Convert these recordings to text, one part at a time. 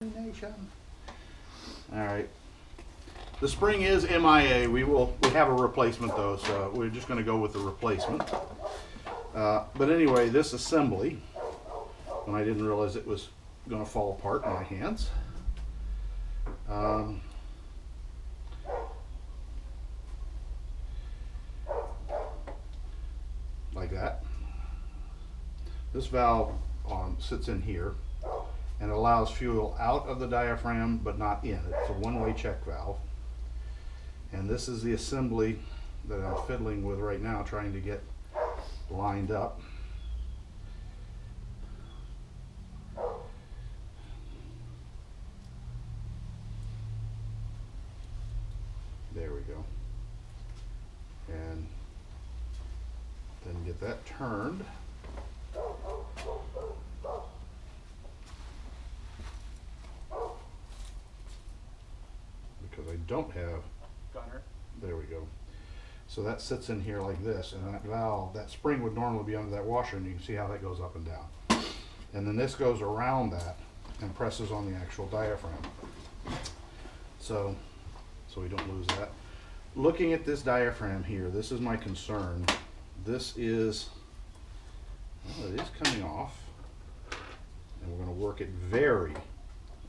All right. The spring is MIA. We have a replacement though, so we're just going to go with the replacement. But anyway, this assembly, when I didn't realize it was going to fall apart in my hands. Like that. This valve sits in here and allows fuel out of the diaphragm but not in. It's a one-way check valve. And this is the assembly that I'm fiddling with right now, trying to get lined up. There we go. And then get that turned. Because I don't have gunner. There we go. So that sits in here like this, and that valve, that spring would normally be under that washer, and you can see how that goes up and down. And then this goes around that and presses on the actual diaphragm. So we don't lose that. Looking at this diaphragm here, this is my concern. This is, well, it is coming off, and we're going to work it very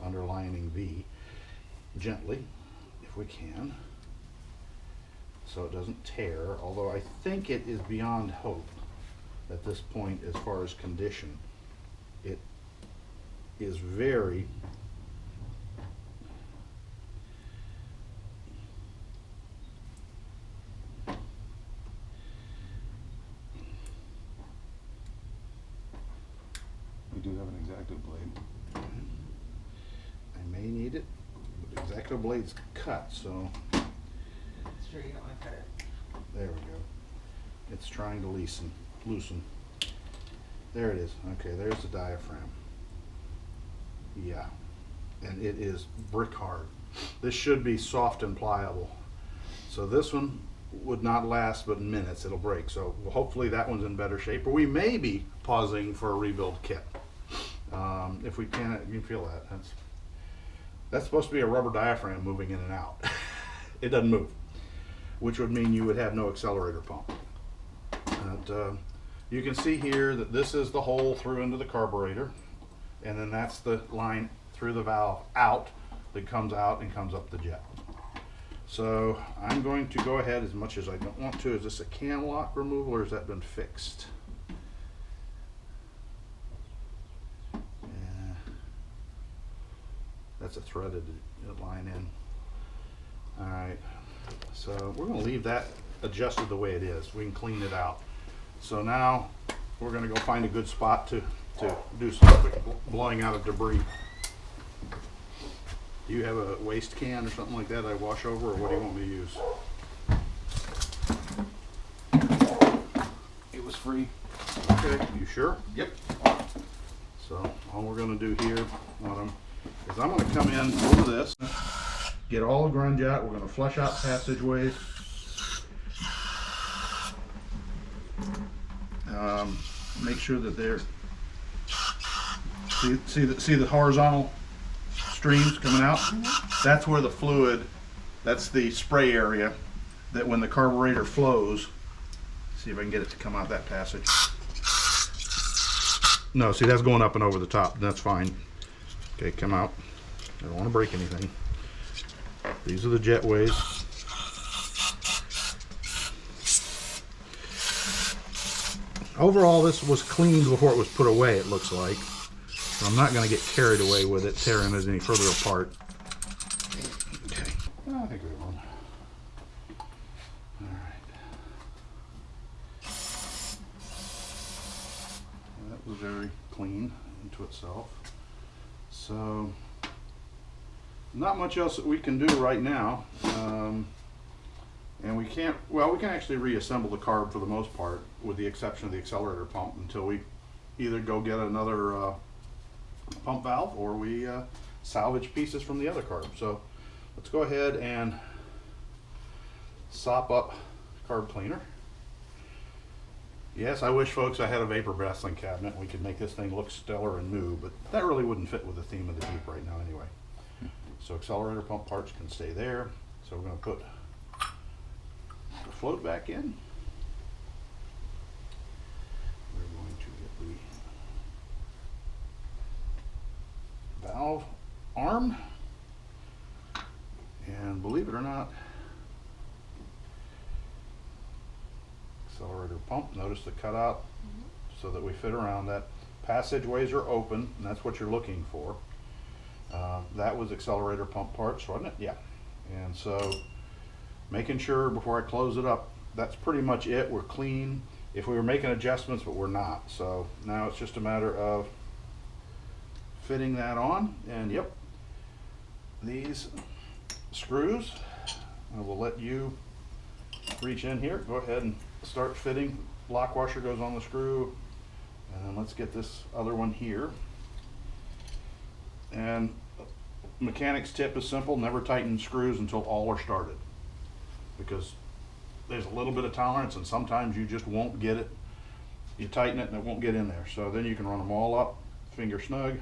underlining V gently if we can, so it doesn't tear, although I think it is beyond hope at this point as far as condition. It is very We do have an X-Acto blade. I may need it, but the X-Acto blade's cut, so Sure you don't want to cut it. there we go. It's trying to loosen. There it is. Okay, there's the diaphragm. Yeah, and it is brick hard. This should be soft and pliable. So this one would not last but minutes. It'll break. So hopefully that one's in better shape. Or we may be pausing for a rebuild kit. If we can, you can feel that. That's supposed to be a rubber diaphragm moving in and out. It doesn't move, which would mean you would have no accelerator pump. And, you can see here that this is the hole through into the carburetor, and then that's the line through the valve out that comes out and comes up the jet. So I'm going to go ahead, as much as I don't want to. Is this a can lock removal, or has that been fixed? Yeah. That's a threaded line in. All right, so we're going to leave that adjusted the way it is. We can clean it out. So now we're going to go find a good spot to do some quick blowing out of debris. Do you have a waste can or something like that I wash over, or what do you want me to use? It was free. Okay, you sure? Yep. So all we're going to do here is I'm going to come in over this, get all the grunge out. We're going to flush out passageways. Make sure that they're see the horizontal streams coming out. That's where the fluid, that's the spray area that when the carburetor flows, see if I can get it to come out that passage. No, see, that's going up and over the top. That's fine. Okay, come out. I don't want to break anything. These are the jetways. Overall, this was cleaned before it was put away, it looks like. So I'm not going to get carried away with it, tearing it any further apart. Okay. I think we won. All right. That was very clean into itself. So, not much else that we can do right now. And we can't, well, we can actually reassemble the carb for the most part, with the exception of the accelerator pump, until we either go get another pump valve, or we salvage pieces from the other carb. So let's go ahead and sop up carb cleaner. Yes, I wish, folks, I had a vapor wrestling cabinet. We could make this thing look stellar and new, but that really wouldn't fit with the theme of the Jeep right now anyway. So accelerator pump parts can stay there. So we're going to put the float back in. We're going to get the valve arm. And believe it or not, accelerator pump, notice the cutout so that we fit around that. Passageways are open, and that's what you're looking for. That was accelerator pump parts, wasn't it? Yeah. And so making sure before I close it up, that's pretty much it. We're clean. If we were making adjustments, but we're not. So now it's just a matter of fitting that on. And yep, these screws, I will let you reach in here. Go ahead and start fitting. Lock washer goes on the screw. And then let's get this other one here. And mechanic's tip is simple: never tighten screws until all are started, because there's a little bit of tolerance and sometimes you just won't get it. You tighten it and it won't get in there. So then you can run them all up, finger snug.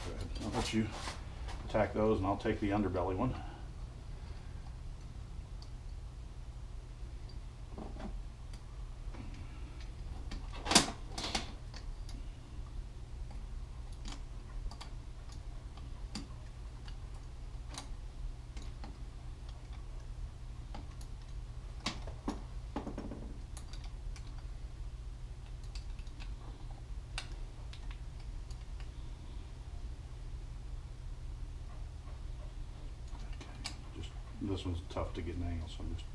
Go ahead. I'll let you attack those and I'll take the underbelly one. This one's tough to get an angle, so I'm just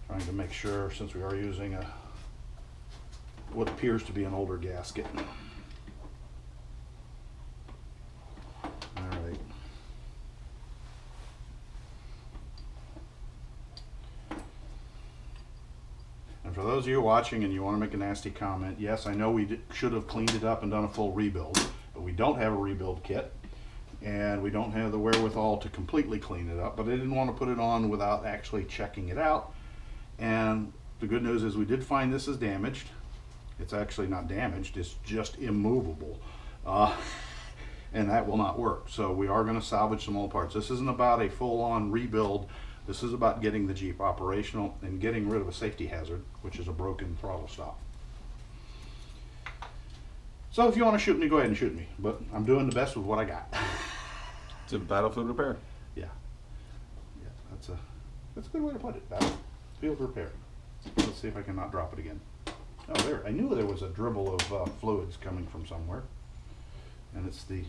trying to make sure, since we are using what appears to be an older gasket. All right. And for those of you watching and you want to make a nasty comment, yes, I know we should have cleaned it up and done a full rebuild, but we don't have a rebuild kit. And we don't have the wherewithal to completely clean it up, but I didn't want to put it on without actually checking it out. And the good news is we did find this is damaged. It's actually not damaged, it's just immovable. And that will not work. So we are going to salvage some old parts. This isn't about a full-on rebuild. This is about getting the Jeep operational and getting rid of a safety hazard, which is a broken throttle stop. So if you want to shoot me, go ahead and shoot me. But I'm doing the best with what I got. It's a battlefield repair. Yeah. Yeah, that's a good way to put it. Battlefield repair. Let's see if I can not drop it again. Oh, there. I knew there was a dribble of fluids coming from somewhere. And it's the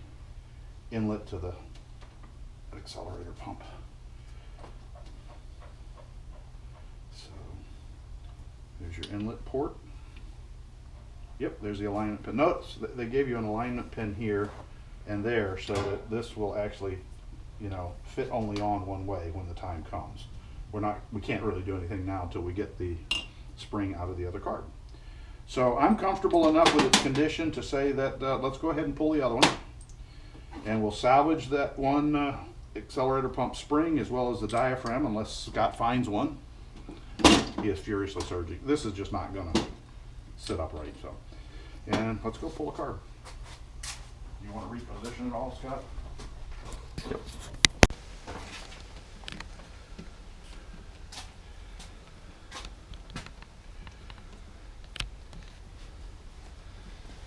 inlet to the accelerator pump. So there's your inlet port. Yep, there's the alignment pin. Notice they gave you an alignment pin here and there, so that this will actually, you know, fit only on one way when the time comes. We can't really do anything now until we get the spring out of the other card. So I'm comfortable enough with its condition to say that let's go ahead and pull the other one, and we'll salvage that one accelerator pump spring as well as the diaphragm, unless Scott finds one. He is furiously searching. This is just not gonna sit upright. So, and let's go pull a carb. You want to reposition it all, Scott? Yep.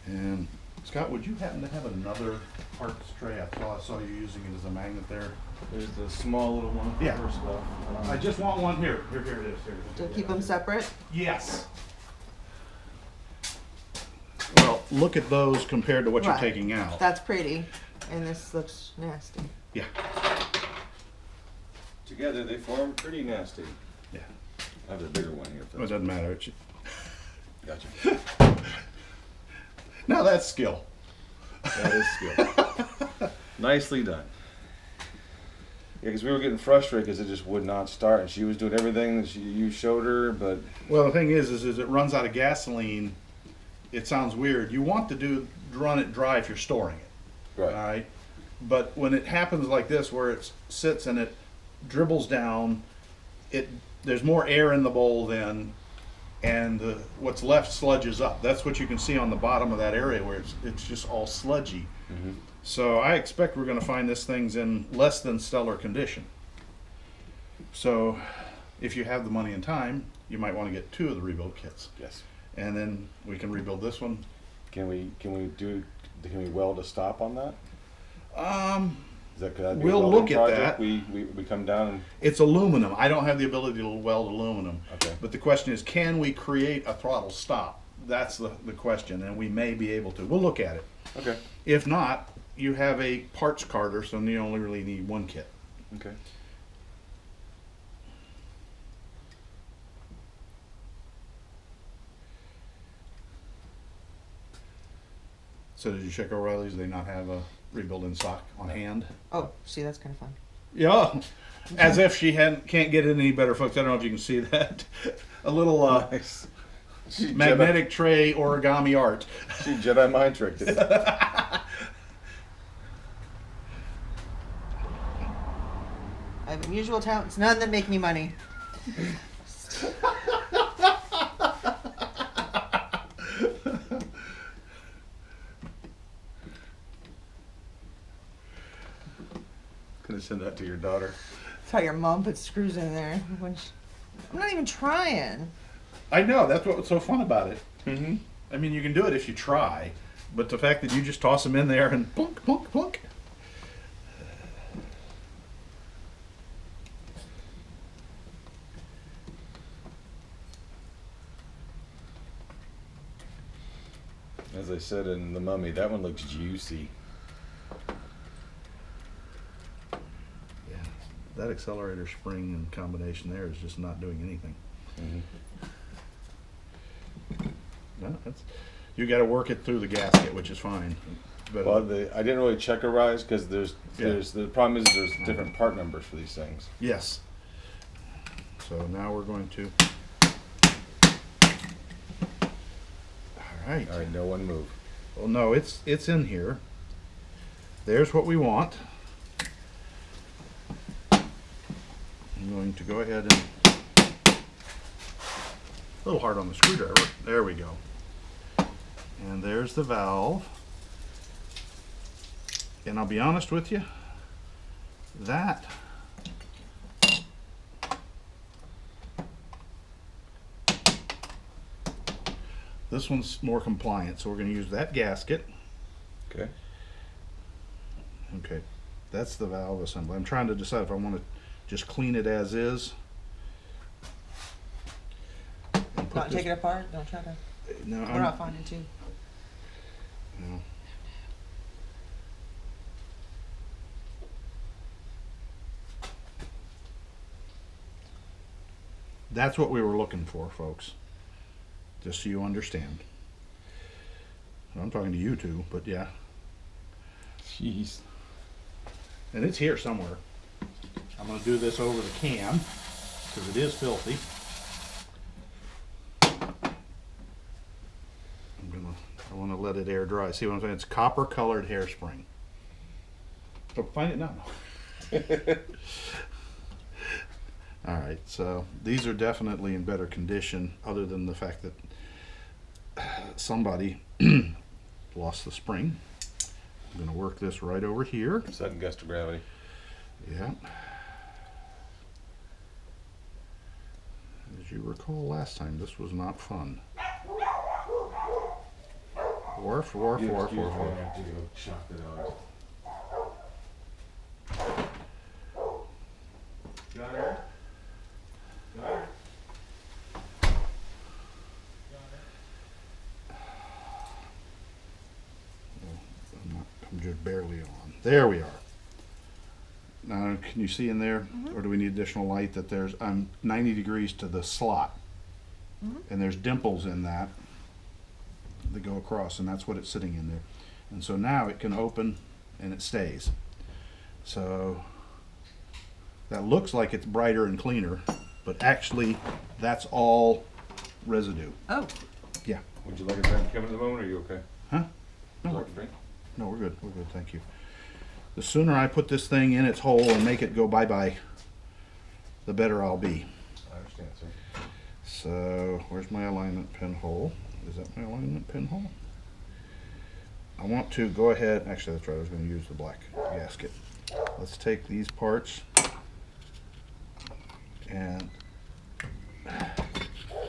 And Scott, would you happen to have another parts tray? I saw you using it as a magnet there. There's the small little one Yeah. for stuff. I just want one here. Here it is. Here it is. So keep them separate? Yes. Well, look at those compared to what you're Right. taking out. That's pretty, and this looks nasty. Yeah. Together they form pretty nasty. Yeah. I have the bigger one here. Well, it doesn't matter. It's, Gotcha. now that's skill. That is skill. Nicely done. Yeah, because we were getting frustrated because it just would not start. And she was doing everything that you showed her, but... Well, the thing is it runs out of gasoline. It sounds weird. You want to run it dry if you're storing it. Right. All right. But when it happens like this, where it sits and it dribbles down, there's more air in the bowl than and what's left sludges up. That's what you can see on the bottom of that area where it's just all sludgy. Mm-hmm. So I expect we're going to find this thing's in less than stellar condition. So if you have the money and time, you might want to get 2 of the rebuild kits. Yes. And then we can rebuild this one. Can we weld a stop on that? Could that be a We'll welding look at project? that. We come down and It's aluminum. I don't have the ability to weld aluminum. okay. But the question is, can we create a throttle stop? That's the question, and we may be able to. We'll look at it. Okay. If not, you have a parts carder, so you only really need 1 kit. Okay. So did you check O'Reilly's? Do they not have a rebuild in stock on hand? Oh, see, that's kind of fun. Yeah. As if she can't get it any better, folks. I don't know if you can see that. A little Nice. magnetic tray origami art. She Jedi mind tricked it. I have unusual talents, none that make me money. Gonna send that to your daughter. That's how your mom puts screws in there. I'm not even trying. I know. That's what's so fun about it. Mm-hmm. I mean, you can do it if you try, but the fact that you just toss them in there and plunk, plunk, plunk. As I said in The Mummy, that one looks juicy. Yeah, that accelerator spring and combination there is just not doing anything. Mm-hmm. No, you got to work it through the gasket, which is fine. But Well, I didn't really check a rise because the problem is there's Uh-huh. different part numbers for these things. yes. So now we're going to. All right. All right, no one move. Well, no, it's in here. There's what we want. I'm going to go ahead and a little hard on the screwdriver. There we go. And there's the valve. And I'll be honest with you, that this one's more compliant, so we're going to use that gasket. Okay. Okay, that's the valve assembly. I'm trying to decide if I want to just clean it as is. And put Not this- take it apart. Don't try to. No, We're not finding too. no. That's what we were looking for, folks. Just so you understand. I'm talking to you two, but yeah. Jeez. And it's here somewhere. I'm going to do this over the can because it is filthy. I want to let it air dry. See what I'm saying? It's copper colored hairspring. So find it now. All right, so these are definitely in better condition, other than the fact that somebody lost the spring. I'm going to work this right over here. Sudden gust of gravity. Yeah. As you recall last time, this was not fun. Wharf, wharf, wharf, wharf, wharf. I have to go shock the dog. Got her? Got her? I'm just barely on. There we are. Now, can you see in there, or do we need additional light? That there's, I'm 90 degrees to the slot, and there's dimples in that go across, and that's what it's sitting in there. And so now it can open, and it stays. So that looks like it's brighter and cleaner, but actually, that's all residue. Oh, Yeah. Would you like a drink coming at the moment, or are you okay? Huh? Would you No, like a drink? no, we're good. We're good. Thank you. The sooner I put this thing in its hole and make it go bye-bye, the better I'll be. I understand, sir. So where's my alignment pinhole? Is that my alignment pinhole? I want to go ahead, actually that's right, I was going to use the black gasket. Let's take these parts and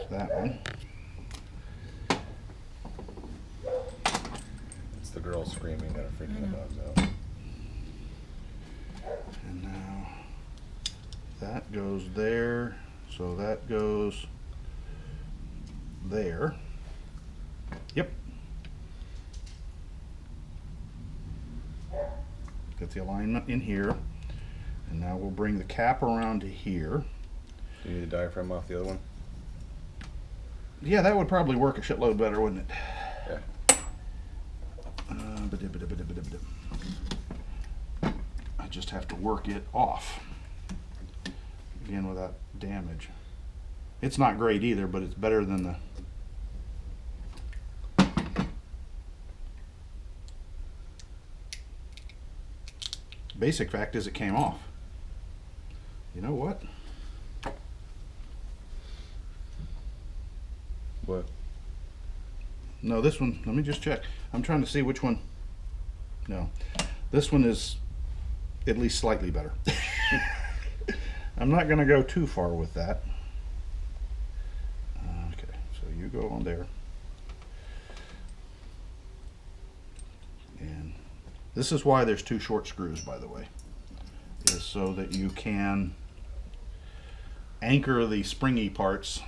that one. It's the girl screaming that are freaking the dogs out. And now that goes there, so that goes there. Yep. Get the alignment in here, and now we'll bring the cap around to here. You need the diaphragm off the other one? Yeah, that would probably work a shitload better, wouldn't it? Yeah. I just have to work it off again without damage. It's not great either, but it's better than the basic fact is it came off. You know what? What? No, this one, let me just check. I'm trying to see which one. No, this one is at least slightly better. I'm not going to go too far with that. Okay, so you go on there. And this is why there's two short screws, by the way, is so that you can anchor the springy parts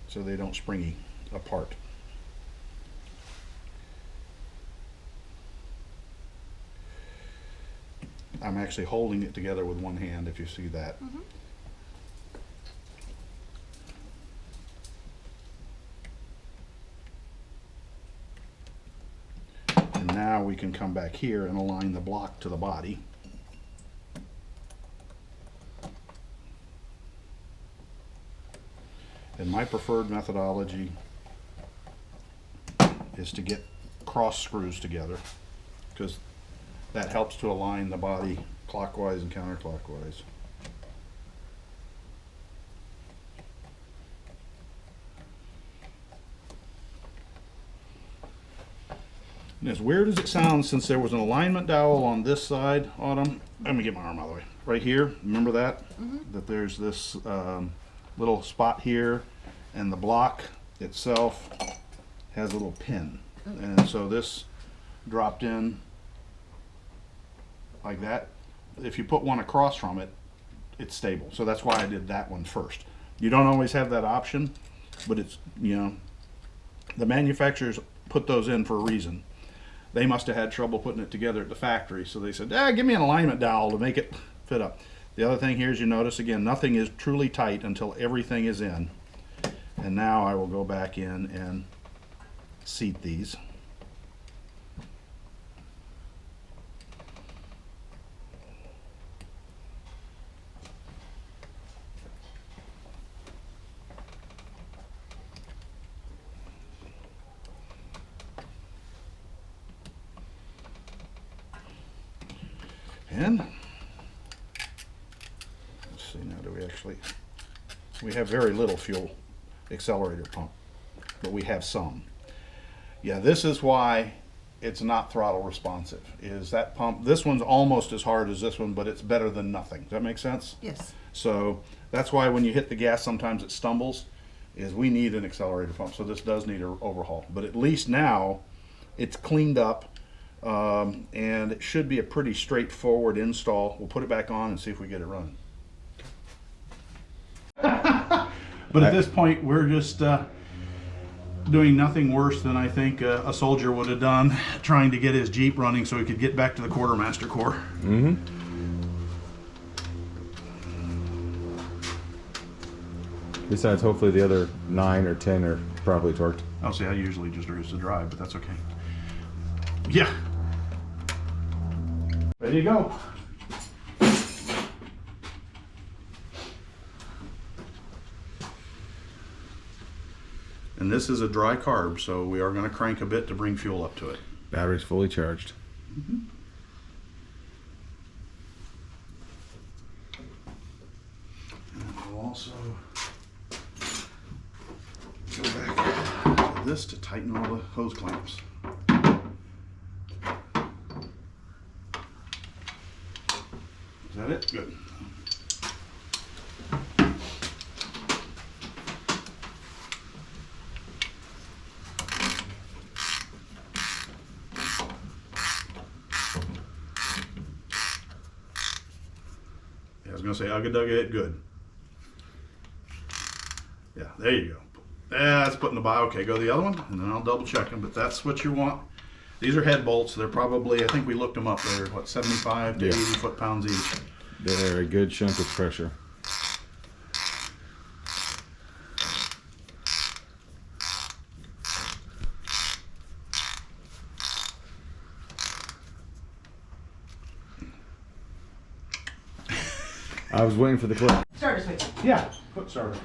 so they don't springy apart. I'm actually holding it together with one hand, if you see that. Mm-hmm. And now we can come back here and align the block to the body. And my preferred methodology is to get cross screws together, because that helps to align the body clockwise and counterclockwise. And as weird as it sounds, since there was an alignment dowel on this side, Autumn, let me get my arm out of the way. Right here, remember that? Mm-hmm. That there's this little spot here, and the block itself has a little pin. And so this dropped in like that. If you put one across from it, it's stable. So that's why I did that one first. You don't always have that option, but it's, you know, the manufacturers put those in for a reason. They must have had trouble putting it together at the factory, so they said, give me an alignment dowel to make it fit up. The other thing here is, you notice again, nothing is truly tight until everything is in. And now I will go back in and seat these. And let's see, now do we actually, we have very little fuel accelerator pump, but we have some. Yeah, this is why it's not throttle responsive, is that pump. This one's almost as hard as this one, but it's better than nothing. Does that make sense? Yes. So that's why when you hit the gas sometimes it stumbles, is we need an accelerator pump. So this does need an overhaul, but at least now it's cleaned up. And it should be a pretty straightforward install. We'll put it back on and see if we get it running. But at this point, we're just doing nothing worse than I think a soldier would have done, trying to get his Jeep running so he could get back to the quartermaster corps. Mm-hmm. Besides, hopefully the other 9 or 10 are properly torqued. I'll say I usually just use the drive, but that's okay. Yeah. Ready to go. And this is a dry carb, so we are going to crank a bit to bring fuel up to it. Battery's fully charged. Mm-hmm. And we'll also go back to this to tighten all the hose clamps. Is that it? Good. Yeah, I was gonna say ugga dugga it good. Yeah, there you go. Yeah, that's putting the bio. Okay, go to the other one, and then I'll double check them. But that's what you want. These are head bolts. They're probably, I think we looked them up. They're what, 75 to 80 foot-pounds each. They're a good chunk of pressure. I was waiting for the clip. Starter switch. Yeah, quick starter.